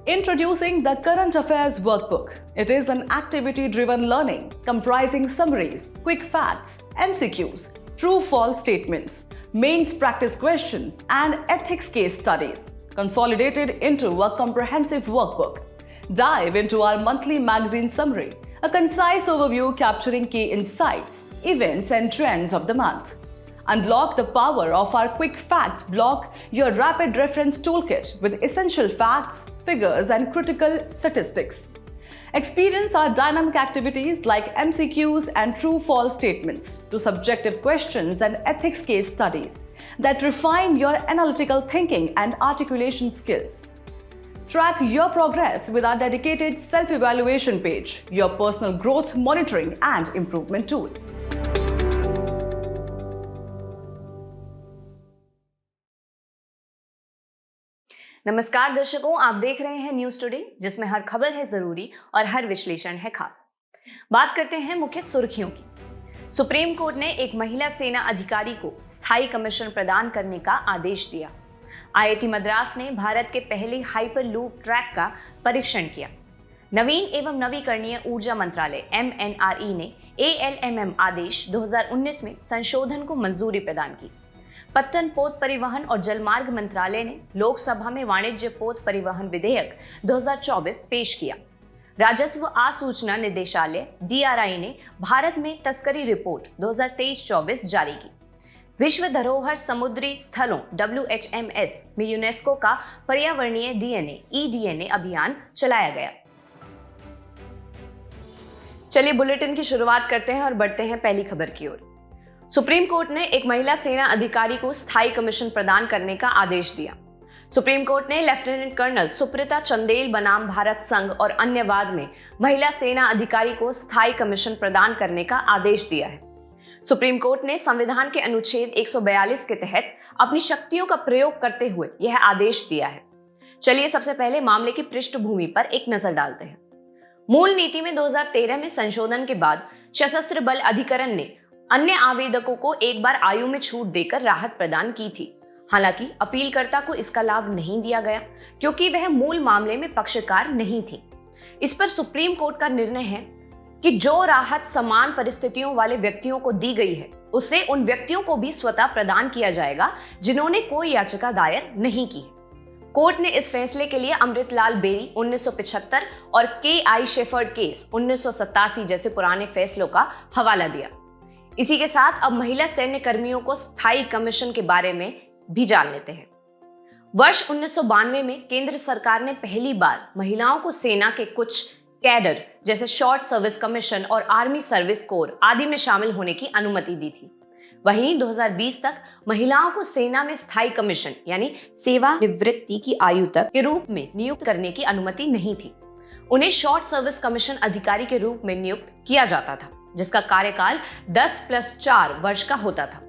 Introducing the Current Affairs Workbook. It is an activity-driven learning comprising summaries, quick facts, MCQs, true-false statements, mains practice questions, and ethics case studies, consolidated into a comprehensive workbook. Dive into our monthly magazine summary, a concise overview capturing key insights, events, and trends of the month. Unlock the power of our Quick Facts block, your rapid reference toolkit with essential facts, figures, and critical statistics. Experience our dynamic activities like MCQs and true-false statements to subjective questions and ethics case studies that refine your analytical thinking and articulation skills. Track your progress with our dedicated self-evaluation page, your personal growth monitoring and improvement tool. नमस्कार दर्शकों, आप देख रहे हैं news today, जिसमें हर खबर है जरूरी और हर विश्लेषण है खास। बात करते हैं मुख्य सुर्खियों की। सुप्रीम कोर्ट ने एक महिला सेना अधिकारी को स्थायी कमीशन प्रदान करने का आदेश दिया। आईआईटी मद्रास ने भारत के पहले हाइपर लूप ट्रैक का परीक्षण किया। नवीन एवं नवीकरणीय ऊर्जा मंत्रालय MNRE ने ALMM आदेश 2019 में संशोधन को मंजूरी प्रदान की। पत्तन पोत परिवहन और जलमार्ग मंत्रालय ने लोकसभा में वाणिज्य पोत परिवहन विधेयक 2024 पेश किया। राजस्व आसूचना निदेशालय DRI ने भारत में तस्करी रिपोर्ट 2023-24 जारी की। विश्व धरोहर समुद्री स्थलों WHMS में यूनेस्को का पर्यावरणीय DNA eDNA अभियान चलाया गया। चलिए बुलेटिन की शुरुआत करते हैं और बढ़ते हैं पहली खबर की ओर। सुप्रीम कोर्ट ने एक महिला सेना अधिकारी को स्थायी कमीशन प्रदान करने का आदेश दिया। सुप्रीम कोर्ट ने लेफ्टिनेंट कर्नल सुप्रीता चंदेल बनाम भारत संघ और अन्य वाद में महिला सेना अधिकारी को स्थायी कमीशन प्रदान करने का आदेश दिया है। सुप्रीम कोर्ट ने संविधान के अनुच्छेद 142 के तहत अपनी शक्तियों का प्रयोग करते हुए यह आदेश दिया है। चलिए सबसे पहले मामले की पृष्ठभूमि पर एक नजर डालते हैं। मूल नीति में 2013 में संशोधन के बाद सशस्त्र बल अधिकरण ने अन्य आवेदकों को एक बार आयु में छूट देकर राहत प्रदान की थी। हालांकि अपीलकर्ता को इसका लाभ नहीं दिया गया क्योंकि वह मूल मामले में पक्षकार नहीं थी। इस पर सुप्रीम कोर्ट का निर्णय है कि जो राहत समान परिस्थितियों वाले व्यक्तियों को दी गई है, उसे उन व्यक्तियों को भी स्वतः प्रदान किया जाएगा जिन्होंने कोई याचिका दायर नहीं की है। कोर्ट ने इस फैसले के लिए अमृतलाल बेरी 1975 और KI शेफर्ड केस 1987 जैसे पुराने फैसलों का हवाला दिया। इसी के साथ अब महिला सैन्य कर्मियों को स्थायी कमीशन के बारे में भी जान लेते हैं। वर्ष 1992 में केंद्र सरकार ने पहली बार महिलाओं को सेना के कुछ कैडर जैसे शॉर्ट सर्विस कमीशन और आर्मी सर्विस कोर आदि में शामिल होने की अनुमति दी थी। वहीं 2020 तक महिलाओं को सेना में स्थायी कमीशन यानी सेवानिवृत्ति की आयु तक के रूप में नियुक्त करने की अनुमति नहीं थी। उन्हें शॉर्ट सर्विस कमीशन अधिकारी के रूप में नियुक्त किया जाता था, जिसका कार्यकाल 10+4 वर्ष का होता था।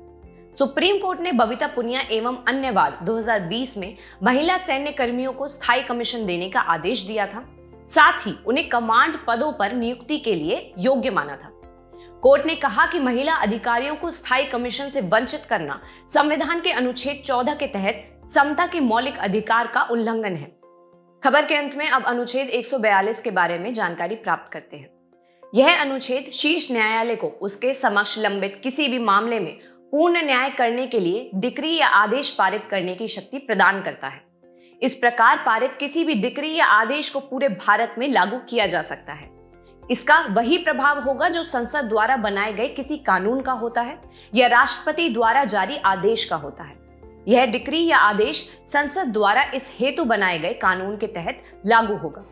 सुप्रीम कोर्ट ने बबीता पुनिया एवं अन्य वाद 2020 में महिला सैन्य कर्मियों को स्थायी कमीशन देने का आदेश दिया था। साथ ही उन्हें कमांड पदों पर नियुक्ति के लिए योग्य माना था। कोर्ट ने कहा कि महिला अधिकारियों को स्थायी कमीशन से वंचित करना संविधान के अनुच्छेद 14 के तहत समता के मौलिक अधिकार का उल्लंघन है। खबर के अंत में अब अनुच्छेद 142 के बारे में जानकारी प्राप्त करते हैं। यह अनुच्छेद शीर्ष न्यायालय को उसके समक्ष लंबित किसी भी मामले में पूर्ण न्याय करने के लिए डिक्री या आदेश पारित करने की शक्ति प्रदान करता है। इस प्रकार पारित किसी भी डिक्री या आदेश को पूरे भारत में लागू किया जा सकता है। इसका वही प्रभाव होगा जो संसद द्वारा बनाए गए किसी कानून का होता है या राष्ट्रपति द्वारा जारी आदेश का होता है। यह डिक्री या आदेश संसद द्वारा इस हेतु बनाए गए कानून के तहत लागू होगा।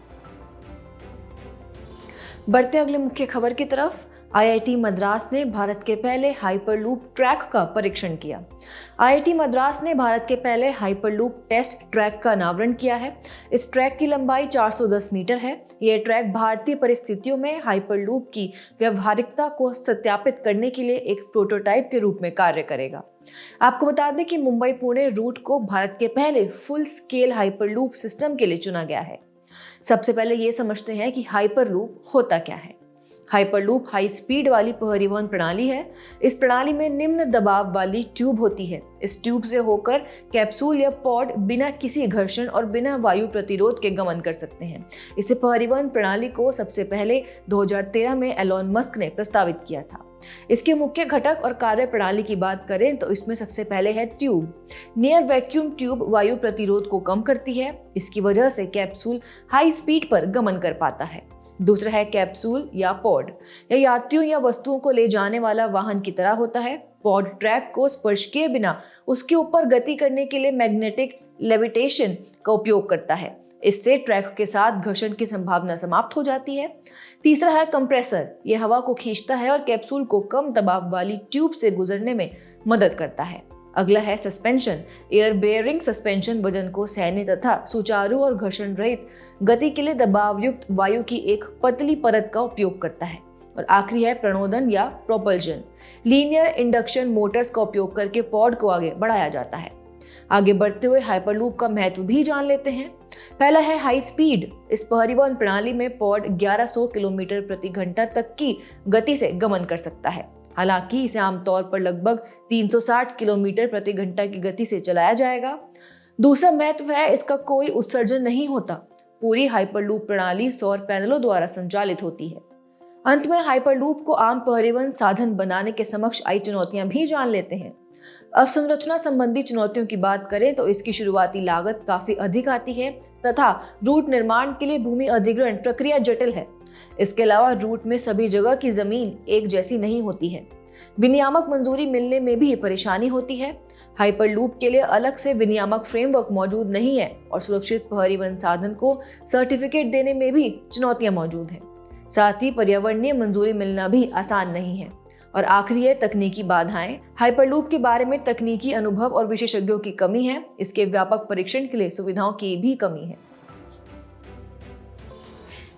बढ़ते अगले मुख्य खबर की तरफ। आईआईटी मद्रास ने भारत के पहले हाइपरलूप ट्रैक का परीक्षण किया। आईआईटी मद्रास ने भारत के पहले हाइपरलूप टेस्ट ट्रैक का अनावरण किया है। इस ट्रैक की लंबाई 410 मीटर है। यह ट्रैक भारतीय परिस्थितियों में हाइपरलूप की व्यावहारिकता को सत्यापित करने के लिए एक प्रोटोटाइप के रूप में कार्य करेगा। आपको बता दें कि मुंबई पुणे रूट को भारत के पहले फुल स्केल हाइपरलूप सिस्टम के लिए चुना गया है। सबसे पहले ये समझते हैं कि हाइपरलूप होता क्या है। हाइपरलूप हाई स्पीड वाली परिवहन प्रणाली है। इस प्रणाली में निम्न दबाव वाली ट्यूब होती है। इस ट्यूब से होकर कैप्सूल या पॉड बिना किसी घर्षण और बिना वायु प्रतिरोध के गमन कर सकते हैं। इस परिवहन प्रणाली को सबसे पहले 2013 में एलोन मस्क ने प्रस्तावित किया था। इसके मुख्य घटक और कार्य प्रणाली की बात करें तो इसमें सबसे पहले है ट्यूब। नियर वैक्यूम ट्यूब वायु प्रतिरोध को कम करती है। इसकी वजह से कैप्सूल हाई स्पीड पर गमन कर पाता है। दूसरा है कैप्सूल या पॉड। यह यात्रियों या वस्तुओं को ले जाने वाला वाहन की तरह होता है। पॉड ट्रैक को स्पर्श किए बिना उसके ऊपर गति करने के लिए मैग्नेटिक लेविटेशन का उपयोग करता है। इससे ट्रैक के साथ घर्षण की संभावना समाप्त हो जाती है। तीसरा है कंप्रेसर। यह हवा को खींचता है और कैप्सूल को कम दबाव वाली ट्यूब से गुजरने में मदद करता है। अगला है सस्पेंशन। एयर बेयरिंग सस्पेंशन वजन को सहने तथा सुचारू और घर्षण रहित गति के लिए दबाव युक्त वायु की एक पतली परत का उपयोग करता है। और आखिरी है प्रणोदन या प्रोपल्जन। लीनियर इंडक्शन मोटर्स का उपयोग करके पॉड को आगे बढ़ाया जाता है। आगे बढ़ते हुए हाइपरलूप का महत्व भी जान लेते हैं। पहला है हाई स्पीड। इस परिवहन प्रणाली में पॉड 1100 किलोमीटर प्रति घंटा तक की गति से गमन कर सकता है। हालांकि इसे आमतौर पर लगभग 360 किलोमीटर प्रति घंटा की गति से चलाया जाएगा। दूसरा महत्व है इसका कोई उत्सर्जन नहीं होता। पूरी हाइपरलूप प्रणाली सौर पैनलों द्वारा संचालित होती है। अंत में हाइपरलूप को आम परिवहन साधन बनाने के समक्ष आई चुनौतियां भी जान लेते हैं। अवसंरचना संबंधी चुनौतियों की बात करें तो इसकी शुरुआती लागत काफी अधिक आती है तथा रूट निर्माण के लिए भूमि अधिग्रहण प्रक्रिया जटिल है। इसके अलावा रूट में सभी जगह की जमीन एक जैसी नहीं होती है। विनियामक मंजूरी मिलने में भी परेशानी होती है। हाइपरलूप के लिए अलग से विनियामक फ्रेमवर्क मौजूद नहीं है और सुरक्षित परिवहन साधन को सर्टिफिकेट देने में भी चुनौतियां मौजूद हैं। साथ ही पर्यावरणीय मंजूरी मिलना भी आसान नहीं है। और आखिरी है तकनीकी बाधाएं। हाइपरलूप के बारे में तकनीकी अनुभव और विशेषज्ञों की कमी है। इसके व्यापक परीक्षण के लिए सुविधाओं की भी कमी है।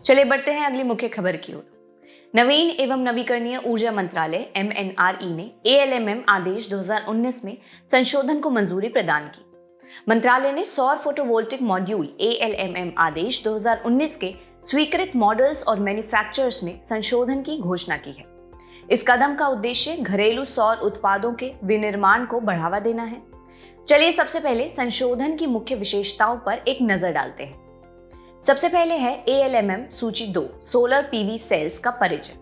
चलिए बढ़ते हैं अगली मुख्य खबर की ओर। नवीन एवं नवीकरणीय ऊर्जा मंत्रालय MNRE ने ALMM आदेश 2019 में संशोधन को मंजूरी प्रदान की। मंत्रालय ने सौर फोटोवोल्टिक मॉड्यूल ALMM आदेश 2019 के स्वीकृत मॉडल्स और मैन्युफैक्चरर्स में संशोधन की घोषणा की है। इस कदम का उद्देश्य घरेलू सौर उत्पादों के विनिर्माण को बढ़ावा देना है। चलिए सबसे पहले संशोधन की मुख्य विशेषताओं पर एक नजर डालते हैं। सबसे पहले है ALMM सूची 2 सोलर PV सेल्स का परिचय।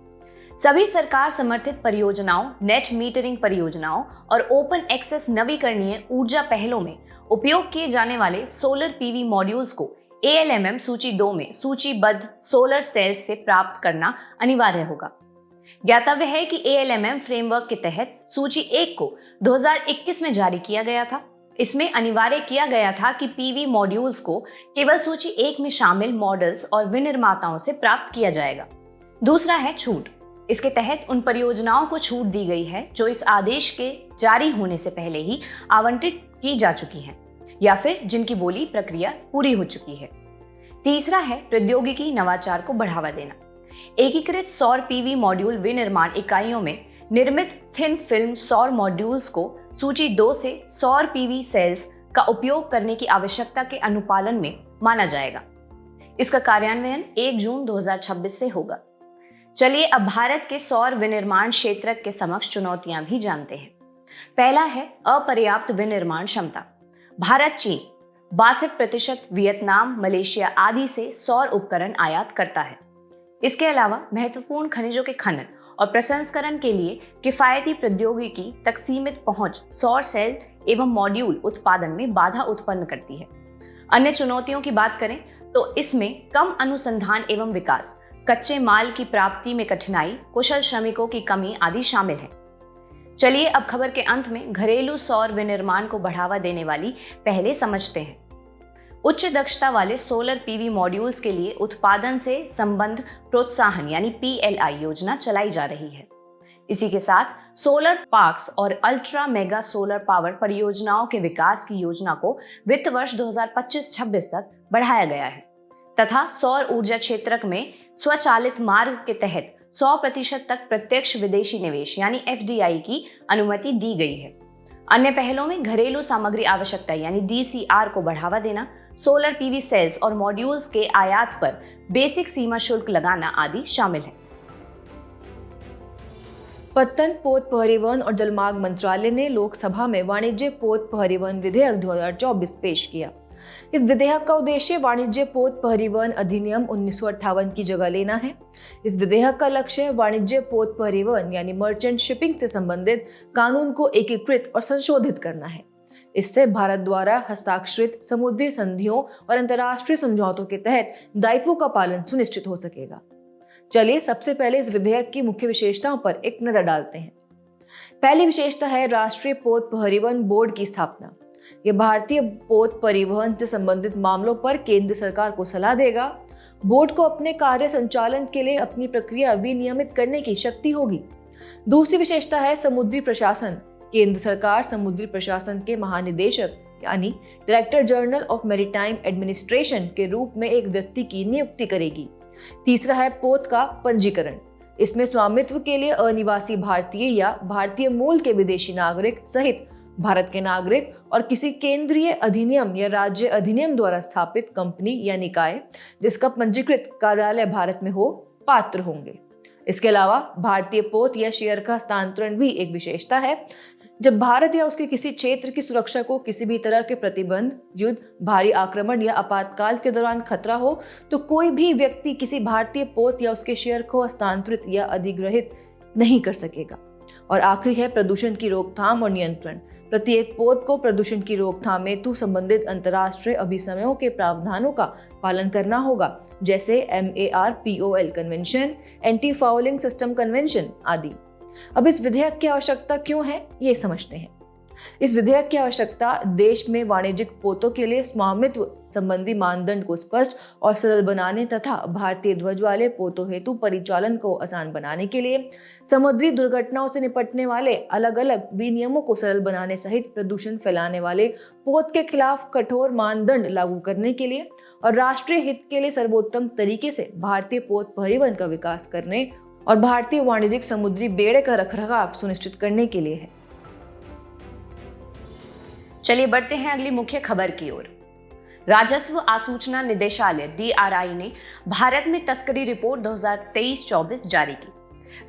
सभी सरकार समर्थित परियोजनाओं, नेट मीटरिंग परियोजनाओं और ओपन एक्सेस नवीकरणीय ऊर्जा पहलों में उपयोग किए जाने वाले सोलर PV मॉड्यूल्स को ALMM सूची 2 में सूचीबद्ध सोलर सेल्स से प्राप्त करना अनिवार्य होगा। ज्ञातव्य है कि ALMM फ्रेमवर्क के तहत सूची 1 को 2021 में जारी किया गया था। इसमें अनिवार्य किया गया था कि PV मॉड्यूल्स को केवल सूची 1 में शामिल मॉडल्स और विनिर्माताओं से प्राप्त किया जाएगा। दूसरा है छूट। इसके तहत उन परियोजनाओं को छूट दी गई है जो इस आदेश के जारी होने से पहले ही आवंटित की जा चुकी हैं या फिर जिनकी बोली प्रक्रिया पूरी हो चुकी है। तीसरा है प्रौद्योगिकी नवाचार को बढ़ावा देना। एकीकृत सौर PV मॉड्यूल विनिर्माण इकाइयों में निर्मित थिन फिल्म सौर मॉड्यूल्स को सूची 2 से सौर PV सेल्स का उपयोग करने की आवश्यकता के अनुपालन में माना जाएगा। इसका कार्यान्वयन 1 जून 2026 से होगा। चलिए अब भारत के सौर विनिर्माण क्षेत्र के समक्ष चुनौतियां भी जानते हैं। पहला है अपर्याप्त विनिर्माण क्षमता। भारत चीन 62%, वियतनाम, मलेशिया आदि से सौर उपकरण आयात करता है। इसके अलावा महत्वपूर्ण खनिजों के खनन और प्रसंस्करण के लिए किफायती प्रौद्योगिकी तक सीमित पहुंच सौर सेल एवं मॉड्यूल उत्पादन में बाधा उत्पन्न करती है। अन्य चुनौतियों की बात करें तो इसमें कम अनुसंधान एवं विकास, कच्चे माल की प्राप्ति में कठिनाई, कुशल श्रमिकों की कमी आदि शामिल है। चलिए अब खबर के अंत में घरेलू सौर विनिर्माण को बढ़ावा देने वाली पहले समझते हैं। उच्च दक्षता वाले सोलर PV मॉड्यूल्स के लिए उत्पादन से संबंध प्रोत्साहन यानी PLI योजना चलाई जा रही है। इसी के साथ सोलर पार्क्स और अल्ट्रा मेगा सोलर पावर परियोजनाओं के विकास की योजना को वित्त वर्ष 2025-26 तक बढ़ाया गया है तथा सौर ऊर्जा क्षेत्र में स्वचालित मार्ग के तहत 100% तक प्रत्यक्ष विदेशी निवेश यानी FDI की अनुमति दी गई है। अन्य पहलों में घरेलू सामग्री आवश्यकता यानी DCR को बढ़ावा देना, सोलर PV सेल्स और मॉड्यूल्स के आयात पर बेसिक सीमा शुल्क लगाना आदि शामिल है। पत्तन, पोत परिवहन और जलमार्ग मंत्रालय ने लोकसभा में वाणिज्य पोत परिवहन विधेयक 2024 पेश किया। इस विधेयक का उद्देश्य वाणिज्य पोत परिवहन अधिनियम 1958 की जगह लेना है। इस विधेयक का लक्ष्य वाणिज्य पोत परिवहन यानी मर्चेंट शिपिंग से संबंधित कानून को एकीकृत और संशोधित करना है। इससे भारत द्वारा हस्ताक्षरित समुद्री संधियों और अंतर्राष्ट्रीय समझौतों के तहत दायित्वों का पालन सुनिश्चित हो सकेगा। चलिए सबसे पहले इस विधेयक की मुख्य विशेषताओं पर एक नजर डालते हैं। पहली विशेषता है राष्ट्रीय पोत परिवहन बोर्ड की स्थापना। यह भारतीय पोत परिवहन से संबंधित मामलों पर केंद्र सरकार को सलाह देगा। बोर्ड को अपने कार्य संचालन के लिए अपनी प्रक्रिया विनियमित करने की शक्ति होगी। दूसरी विशेषता है समुद्री प्रशासन। केंद्र सरकार समुद्री प्रशासन के महानिदेशक यानी director general of maritime administration के रूप में एक व्यक्ति की नियुक्ति करेगी। तीसरा है पोत का पंजीकरण। इसमें स्वामित्व के लिए अनिवासी भारतीय या भारतीय मूल के विदेशी नागरिक सहित भारत के नागरिक और किसी केंद्रीय अधिनियम या राज्य अधिनियम द्वारा स्थापित कंपनी या निकाय जिसका पंजीकृत कार्यालय भारत में हो, पात्र होंगे। इसके अलावा भारतीय पोत या शेयर का हस्तांतरण भी एक विशेषता है। जब भारत या उसके किसी क्षेत्र की सुरक्षा को किसी भी तरह के प्रतिबंध, युद्ध, भारी आक्रमण या आपातकाल के दौरान खतरा हो तो कोई भी व्यक्ति किसी भारतीय पोत या उसके शेयर को हस्तांतरित या अधिग्रहित नहीं कर सकेगा। और आखिरी है प्रदूषण की रोकथाम और नियंत्रण। प्रत्येक पोत को प्रदूषण की रोकथाम हेतु संबंधित अंतर्राष्ट्रीय अभिसमयों के प्रावधानों का पालन करना होगा, जैसे MARPOL convention, anti fouling system convention आदि। अब इस विधेयक की आवश्यकता क्यों है, ये समझते हैं। इस विधेयक की आवश्यकता देश में वाणिज्यिक पोतों के लिए स्वामित्व संबंधी मानदंड को स्पष्ट और सरल बनाने तथा भारतीय ध्वज वाले पोतों हेतु परिचालन को आसान बनाने के लिए, समुद्री दुर्घटनाओं से निपटने वाले अलग अलग विनियमों को सरल बनाने सहित प्रदूषण फैलाने वाले पोत के खिलाफ कठोर मानदंड लागू करने के लिए और राष्ट्रीय हित के लिए सर्वोत्तम तरीके से भारतीय पोत परिवहन का विकास करने और भारतीय वाणिज्यिक समुद्री बेड़े का रखरखाव सुनिश्चित करने के लिए है। चलिए बढ़ते हैं अगली मुख्य खबर की ओर। राजस्व आसूचना निदेशालय DRI ने भारत में तस्करी रिपोर्ट 2023-24 जारी की।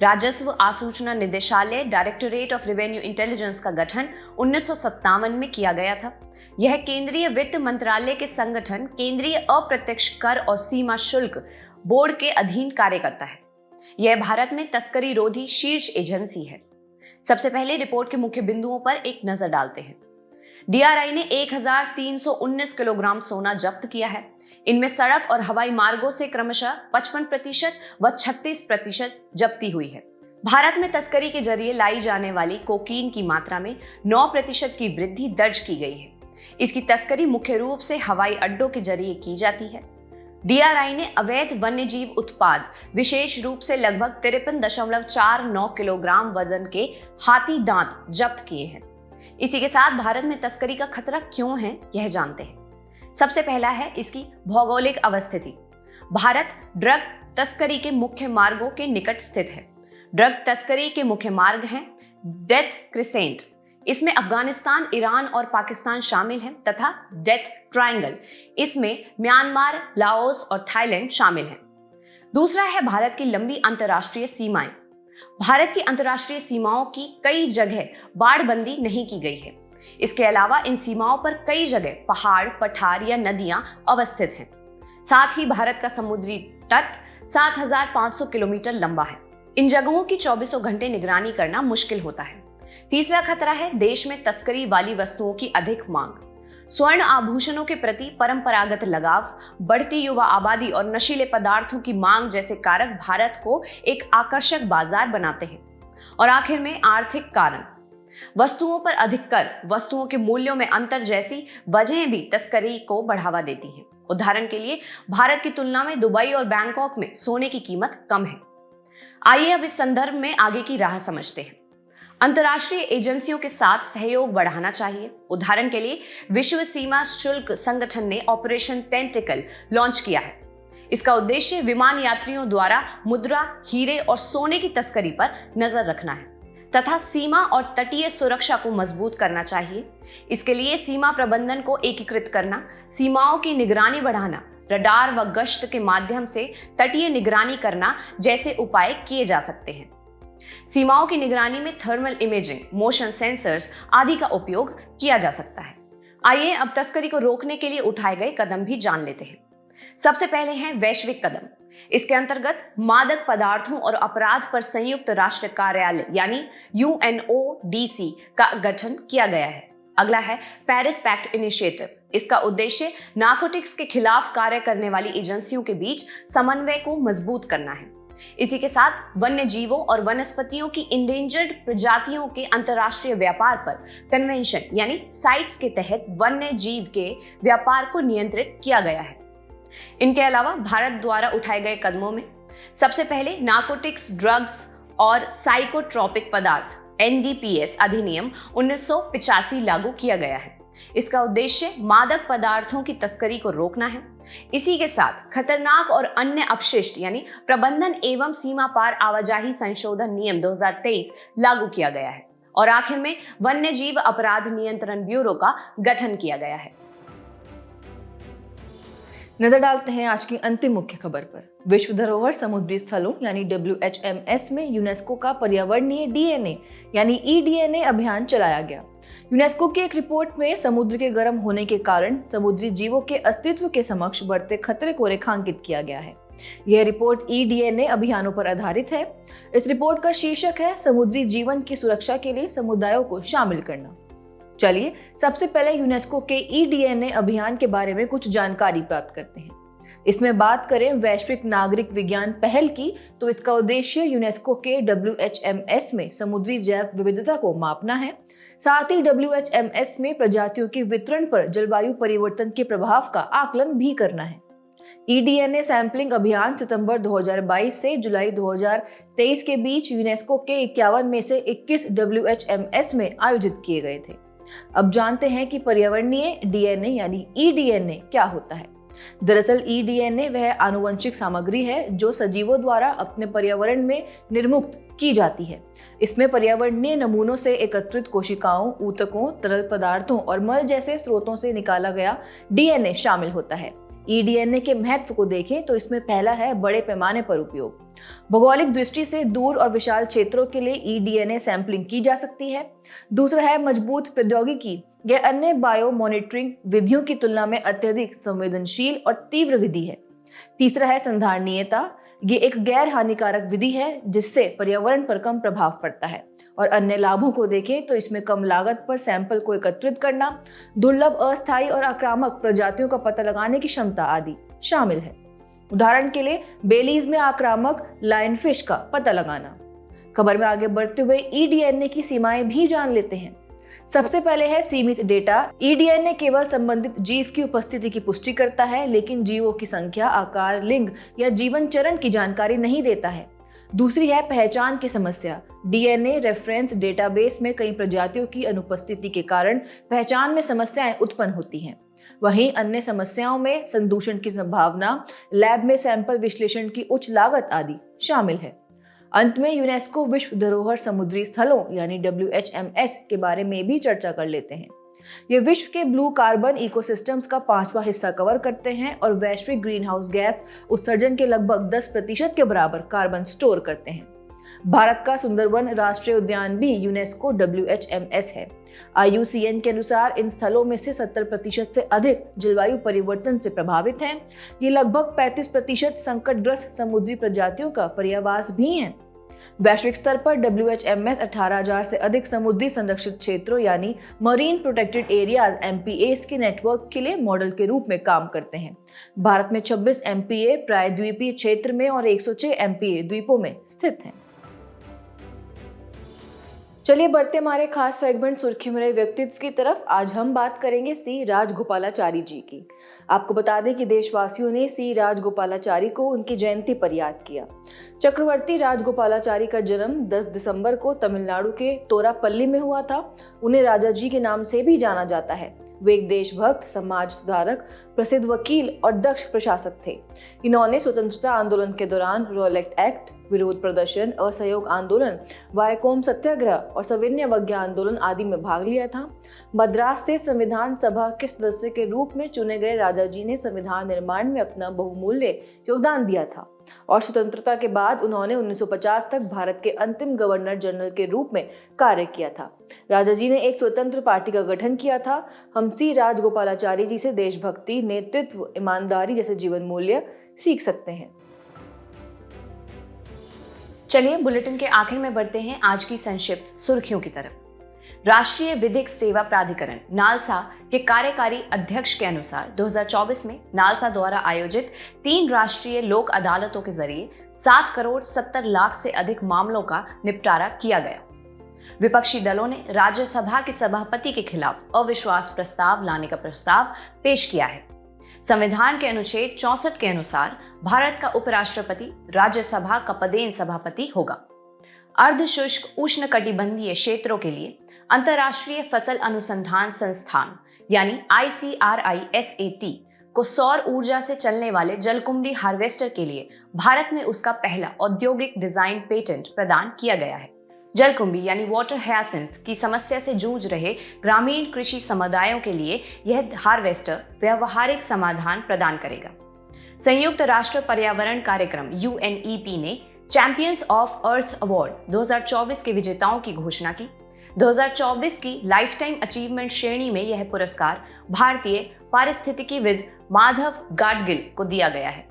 राजस्व आसूचना निदेशालय डायरेक्टोरेट ऑफ रेवेन्यू इंटेलिजेंस का गठन 1957 में किया गया था। यह केंद्रीय वित्त मंत्रालय के संगठन केंद्रीय अप्रत्यक्ष कर और सीमा शुल्क बोर्ड के अधीन कार्य करता है। यह भारत में तस्करी रोधी शीर्ष एजेंसी है। सबसे पहले रिपोर्ट के मुख्य बिंदुओं पर एक नजर डालते हैं। DRI ने 1319 किलोग्राम सोना जब्त किया है। इनमें सड़क और हवाई मार्गों से क्रमशः 55% व 36% जब्ती हुई है। भारत में तस्करी के जरिए लाई जाने वाली कोकीन की मात्रा में 9% की वृद्धि दर्ज की गई है। इसकी तस्करी मुख्य रूप से हवाई अड्डों के जरिए की जाती है। DRI ने अवैध वन्यजीव उत्पाद विशेष रूप से लगभग 53.49 किलोग्राम वजन के हाथी दांत जब्त किए हैं। इसी के साथ भारत में तस्करी का खतरा क्यों है, यह जानते हैं। सबसे पहला है इसकी भौगोलिक अवस्थिति। भारत ड्रग तस्करी के मुख्य मार्गों के निकट स्थित है। ड्रग तस्करी के मुख्य मार्ग हैं डेथ क्रिसेंट, इसमें अफगानिस्तान, ईरान और पाकिस्तान शामिल हैं, तथा डेथ ट्रायंगल, इसमें म्यांमार, लाओस और थाईलैंड शामिल हैं। दूसरा है भारत की लंबी अंतर्राष्ट्रीय सीमाएं। भारत की अंतर्राष्ट्रीय सीमाओं की कई जगह बाड़बंदी नहीं की गई है। इसके अलावा इन सीमाओं पर कई जगह पहाड़, पठार या नदियां अवस्थित हैं। साथ ही भारत का समुद्री तट 7500 किलोमीटर लंबा है। इन जगहों की 24 घंटे निगरानी करना मुश्किल होता है। तीसरा खतरा है देश में तस्करी वाली वस्तुओं की अधिक मांग। स्वर्ण आभूषणों के प्रति परंपरागत लगाव, बढ़ती युवा आबादी और नशीले पदार्थों की मांग जैसे कारक भारत को एक आकर्षक बाजार बनाते हैं। और आखिर में आर्थिक कारण, वस्तुओं पर अधिक कर, वस्तुओं के मूल्यों में अंतर जैसी वजहें भी तस्करी को बढ़ावा देती हैं। उदाहरण के लिए भारत की तुलना में दुबई और बैंकॉक में सोने की कीमत कम है। आइए अब इस संदर्भ में आगे की राह समझते हैं। अंतर्राष्ट्रीय एजेंसियों के साथ सहयोग बढ़ाना चाहिए। उदाहरण के लिए विश्व सीमा शुल्क संगठन ने ऑपरेशन टेंटिकल लॉन्च किया है। इसका उद्देश्य विमान यात्रियों द्वारा मुद्रा, हीरे और सोने की तस्करी पर नजर रखना है तथा सीमा और तटीय सुरक्षा को मजबूत करना चाहिए। इसके लिए सीमा प्रबंधन को एकीकृत करना, सीमाओं की निगरानी बढ़ाना, रडार व गश्त के माध्यम से तटीय निगरानी करना जैसे उपाय किए जा सकते हैं। सीमाओं की निगरानी में थर्मल इमेजिंग, मोशन सेंसर्स आदि का उपयोग किया जा सकता है। आइए अब तस्करी को रोकने के लिए उठाए गए कदम भी जान लेते हैं। सबसे पहले है वैश्विक कदम। इसके अंतर्गत मादक पदार्थों और अपराध पर संयुक्त राष्ट्र कार्यालय यानी UNODC का गठन किया गया है। अगला है पेरिस पैक्ट इनिशिएटिव। इसका उद्देश्य नार्कोटिक्स के खिलाफ कार्य करने वाली एजेंसियों के बीच समन्वय को मजबूत करना है। इसी के साथ वन्य जीवों और वनस्पतियों की इंडेंजर्ड प्रजातियों के अंतर्राष्ट्रीय व्यापार पर कन्वेंशन यानी साइट्स के तहत वन्य जीव के व्यापार को नियंत्रित किया गया है। इनके अलावा भारत द्वारा उठाए गए कदमों में सबसे पहले नार्कोटिक्स, ड्रग्स और साइकोट्रोपिक पदार्थ NDPS अधिनियम 1985 लागू किया गया है। इसका उद्देश्य मादक पदार्थों की तस्करी को रोकना है। इसी के साथ खतरनाक और अन्य अपशिष्ट यानी प्रबंधन एवं सीमा पार आवाजाही संशोधन नियम 2023 लागू किया गया है। और आखिर में वन्य जीव अपराध नियंत्रण ब्यूरो का गठन किया गया है। नजर डालते हैं आज की अंतिम मुख्य खबर पर। विश्व धरोहर समुद्री स्थलों यानी WHMS में यूनेस्को का पर्यावरणीय DNA यानी EDNA अभियान चलाया गया। यूनेस्को की एक रिपोर्ट में समुद्र के गर्म होने के कारण समुद्री जीवों के अस्तित्व के समक्ष बढ़ते खतरे को रेखांकित किया गया है। यह रिपोर्ट EDNA अभियानों पर आधारित है। इस रिपोर्ट का शीर्षक है समुद्री जीवन की सुरक्षा के लिए समुदायों को शामिल करना। चलिए सबसे पहले यूनेस्को के EDNA अभियान के बारे में कुछ जानकारी प्राप्त करते हैं। इसमें बात करें वैश्विक नागरिक विज्ञान पहल की, तो इसका उद्देश्य यूनेस्को के WHMS में समुद्री जैव विविधता को मापना है। साथ ही WHMS में प्रजातियों के वितरण पर जलवायु परिवर्तन के प्रभाव का आकलन भी करना है। EDNA सैंपलिंग अभियान सितंबर 2022 से जुलाई 2023 के बीच यूनेस्को के 51 में से 21 WHMS में आयोजित किए गए थे। अब जानते हैं कि पर्यावरणीय DNA यानी EDNA क्या होता है। दरअसल EDNA वह आनुवंशिक सामग्री है जो सजीवों द्वारा अपने पर्यावरण में निर्मुक्त की जाती है। इसमें पर्यावरणीय नमूनों से एकत्रित कोशिकाओं, ऊतकों, तरल पदार्थों और मल जैसे स्रोतों से निकाला गया DNA शामिल होता है। EDNA के महत्व को देखें तो इसमें पहला है बड़े पैमाने पर उपयोग। भौगोलिक दृष्टि से दूर और विशाल क्षेत्रों के लिए EDNA सैंपलिंग की जा सकती है। दूसरा है मजबूत प्रौद्योगिकी। यह अन्य बायो मॉनिटरिंग विधियों की तुलना में अत्यधिक संवेदनशील और तीव्र विधि है। तीसरा है संधारणीयता। ये एक गैर हानिकारक विधि है जिससे पर्यावरण पर कम प्रभाव पड़ता है। और अन्य लाभों को देखें तो इसमें कम लागत पर सैंपल को एकत्रित करना, दुर्लभ, अस्थायी और आक्रामक प्रजातियों का पता लगाने की क्षमता आदि शामिल है। उदाहरण के लिए बेलीज में आक्रामक लायनफिश का पता लगाना। खबर में आगे बढ़ते हुए EDNA की सीमाएं भी जान लेते हैं। सबसे पहले है सीमित डेटा। EDNA केवल संबंधित जीव की उपस्थिति की पुष्टि करता है, लेकिन जीवों की संख्या, आकार, लिंग या जीवन चरण की जानकारी नहीं देता है। दूसरी है पहचान की समस्या। DNA रेफरेंस डेटाबेस में कई प्रजातियों की अनुपस्थिति के कारण पहचान में समस्याएं उत्पन्न होती हैं। वहीं अन्य समस्याओं में संदूषण की संभावना, लैब में सैंपल विश्लेषण की उच्च लागत आदि शामिल है। अंत में यूनेस्को विश्व धरोहर समुद्री स्थलों यानी WHMS के बारे में भी चर्चा कर लेते हैं। ये विश्व के ब्लू कार्बन इकोसिस्टम्स का 5वां हिस्सा कवर करते हैं और वैश्विक ग्रीन हाउस गैस उत्सर्जन के लगभग 10% के बराबर कार्बन स्टोर करते हैं। भारत का सुंदरवन राष्ट्रीय उद्यान भी यूनेस्को WHMS है। IUCN के अनुसार इन स्थलों में से 70% से अधिक जलवायु परिवर्तन से प्रभावित हैं। ये लगभग 35% संकटग्रस्त समुद्री प्रजातियों का पर्यावास भी हैं। वैश्विक स्तर पर WHMS 18,000 से अधिक समुद्री संरक्षित क्षेत्रों यानी मरीन प्रोटेक्टेड एरियाज MPAs के नेटवर्क के लिए मॉडल के रूप में काम करते हैं। भारत में 26 MPA प्रायद्वीपीय क्षेत्र में और 106 MPA द्वीपों में स्थित हैं। चलिए बढ़ते हमारे खास सेगमेंट सुर्खियों में व्यक्तित्व की तरफ। आज हम बात करेंगे C राजगोपालाचारी जी की। आपको बता दें कि देशवासियों ने C राजगोपालाचारी को उनकी जयंती पर याद किया। चक्रवर्ती राजगोपालाचारी का जन्म 10 दिसंबर को तमिलनाडु के तोरापल्ली में हुआ था। उन्हें राजा जी के नाम से भी जाना जाता है। वे एक देशभक्त, समाज सुधारक, प्रसिद्ध वकील और दक्ष प्रशासक थे। इन्होंने स्वतंत्रता आंदोलन के दौरान रॉलेट एक्ट, विरोध प्रदर्शन, असहयोग आंदोलन, वायकोम सत्याग्रह और सविनय अवज्ञा आंदोलन आदि में भाग लिया था। मद्रास से संविधान सभा के सदस्य के रूप में चुने गए राजा जी ने संविधान निर्माण में अपना बहुमूल्य योगदान दिया था। और स्वतंत्रता के बाद उन्होंने 1950 तक भारत के अंतिम गवर्नर जनरल के रूप में कार्य किया था। राजाजी ने एक स्वतंत्र पार्टी का गठन किया था। हम सी राजगोपालाचारी जी से देशभक्ति, नेतृत्व, ईमानदारी जैसे जीवन मूल्य सीख सकते हैं। चलिए बुलेटिन के आखिर में बढ़ते हैं आज की संक्षिप्त सुर्खियों की तरफ। राष्ट्रीय विधिक सेवा प्राधिकरण नालसा के कार्यकारी अध्यक्ष के अनुसार 2024 में नालसा द्वारा आयोजित 3 राष्ट्रीय लोक अदालतों के जरिए 7 करोड़ 70 लाख से अधिक मामलों का निपटारा किया गया। विपक्षी दलों ने राज्यसभा के सभापति के खिलाफ अविश्वास प्रस्ताव लाने का प्रस्ताव पेश किया है। संविधान के अनुच्छेद 64 के अनुसार भारत का उपराष्ट्रपति राज्यसभा का पदेन सभापति होगा। अर्धशुष्क उष्णकटिबंधीय क्षेत्रों के लिए अंतर्राष्ट्रीय फसल अनुसंधान संस्थान यानी ICRISAT को सौर ऊर्जा से चलने वाले जलकुंभी हार्वेस्टर के लिए भारत में उसका पहला औद्योगिक डिजाइन पेटेंट प्रदान किया गया है। जलकुंभी यानी वाटर हायसिंथ की समस्या से जूझ रहे ग्रामीण कृषि समुदायों के लिए यह हार्वेस्टर व्यावहारिक समाधान प्रदान करेगा। संयुक्त राष्ट्र पर्यावरण कार्यक्रम UNEP ने चैंपियंस ऑफ अर्थ अवार्ड 2024 के विजेताओं की घोषणा की। 2024 की लाइफ टाइम अचीवमेंट श्रेणी में यह पुरस्कार भारतीय पारिस्थितिकीविद माधव गाडगिल को दिया गया है।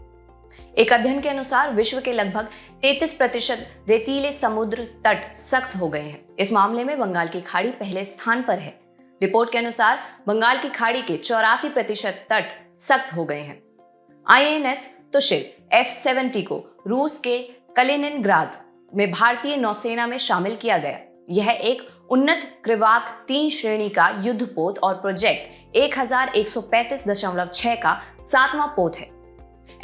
एक अध्ययन के अनुसार विश्व के लगभग 33% रेतीले समुद्र तट सख्त हो गए हैं। इस मामले में बंगाल की खाड़ी पहले स्थान पर है। रिपोर्ट के अनुसार बंगाल की खाड़ी के 84% तट सख्त हो गए हैं। INS तुशिल F-70 को रूस के कलिनिनग्राद में भारतीय नौसेना में शामिल किया गया। यह एक उन्नत क्रिवाक 3 श्रेणी का युद्धपोत और प्रोजेक्ट 1135.6 का 7वां पोत है।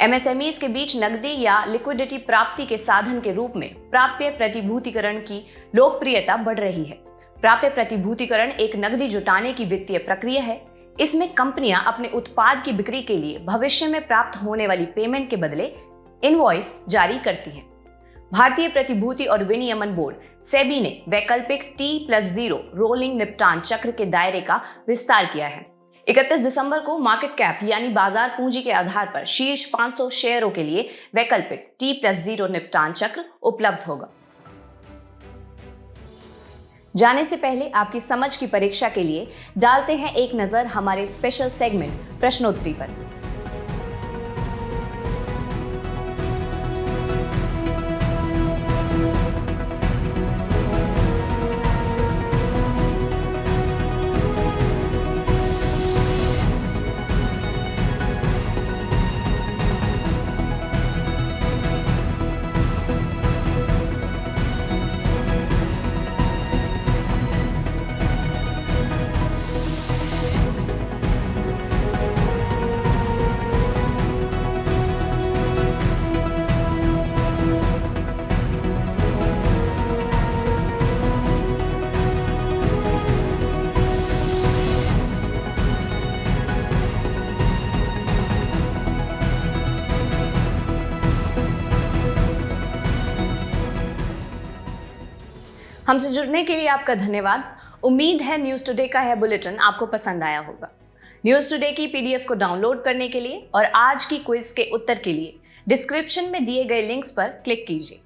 MSMEs के बीच नकदी या लिक्विडिटी प्राप्ति के साधन के रूप में प्राप्य प्रतिभूतिकरण की लोकप्रियता बढ़ रही है। प्राप्य प्रतिभूतिकरण एक नकदी जुटाने की वित्तीय प्रक्रिया है। इसमें कंपनियां अपने उत्पाद की बिक्री के लिए भविष्य में प्राप्त होने वाली पेमेंट के बदले इनवॉइस जारी करती हैं। भारतीय प्रतिभूति और विनियमन बोर्ड सेबी ने वैकल्पिक T+0 रोलिंग निपटान चक्र के दायरे का विस्तार किया है। 31 दिसंबर को मार्केट कैप यानी बाजार पूंजी के आधार पर शीर्ष 500 शेयरों के लिए वैकल्पिक T+0 निपटान चक्र उपलब्ध होगा। जाने से पहले आपकी समझ की परीक्षा के लिए डालते हैं एक नजर हमारे स्पेशल सेगमेंट प्रश्नोत्तरी पर। हमसे जुड़ने के लिए आपका धन्यवाद। उम्मीद है न्यूज़ टुडे का यह बुलेटिन आपको पसंद आया होगा। न्यूज़ टुडे की PDF को डाउनलोड करने के लिए और आज की क्विज के उत्तर के लिए डिस्क्रिप्शन में दिए गए लिंक्स पर क्लिक कीजिए।